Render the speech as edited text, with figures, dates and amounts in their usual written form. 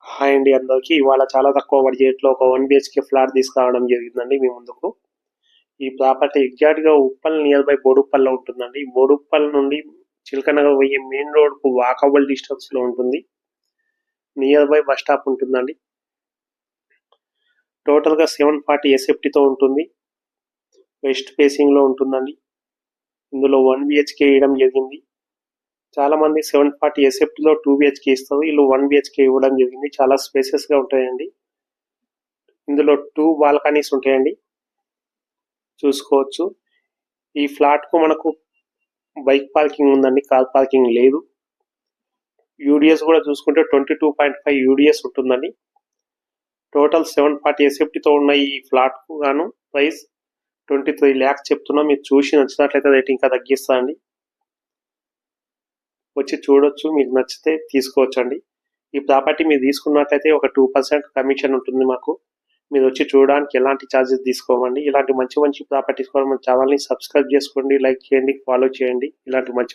Hi అండి అందరికీ. ఇవాళ చాలా తక్కువ బడ్జెట్‌లో ఒక 1 బీహెచ్‌కే ఫ్లాట్ తీసుకురావడం జరిగిందండి మీ ముందుకు. ఈ ప్రాపర్టీ ఎగ్జాక్ట్‌గా ఉప్పల్ నియర్ బై బోడుప్పల్‌లో ఉంటుందండి. బోడుప్పల్ నుండి చిలకనగర్ పోయే మెయిన్ రోడ్‌కు వాకబుల్ డిస్టెన్స్‌లో ఉంటుంది. నియర్ బై బస్ స్టాప్ ఉంటుందండి. టోటల్‌గా 740 ఎస్ఎఫ్టీతో ఉంటుంది. వెస్ట్ ఫేసింగ్‌లో ఉంటుందండి. ఇందులో 1 బీహెచ్‌కే ఇవ్వడం జరిగింది. చాలామంది 740 ఎస్ఎఫ్టీలో 2 బీహెచ్‌కే ఇస్తారు. వీళ్ళు 1 బీహెచ్‌కే ఇవ్వడం జరిగింది. చాలా స్పేసెస్‌గా ఉంటాయండి. ఇందులో 2 బాల్కనీస్ ఉంటాయండి. చూసుకోవచ్చు. ఈ ఫ్లాట్‌కు మనకు బైక్ పార్కింగ్ ఉందండి. కార్ పార్కింగ్ లేదు. యూడిఎస్ కూడా చూసుకుంటే 22.5 యూడిఎస్ ఉంటుందండి. టోటల్ 740 ఎస్ఎఫ్టీతో ఉన్న ఈ ఫ్లాట్‌కు గాను ప్రైస్ 23 lakhs చెప్తున్నాం. మీరు చూసి నచ్చినట్లయితే రేట్ ఇంకా తగ్గిస్తా అండి. వచ్చి చూడొచ్చు. మీకు నచ్చితే తీసుకోవచ్చండి. ఈ ప్రాపర్టీ మీరు తీసుకున్నట్లయితే ఒక 2% కమిషన్ ఉంటుంది మాకు. మీరు వచ్చి చూడడానికి ఎలాంటి ఛార్జెస్ తీసుకోమండి. ఇలాంటి మంచి మంచి ప్రాపర్టీస్ కోసం మన ఛానల్ని సబ్స్క్రైబ్ చేసుకోండి, లైక్ చేయండి, ఫాలో చేయండి. ఇలాంటి మంచి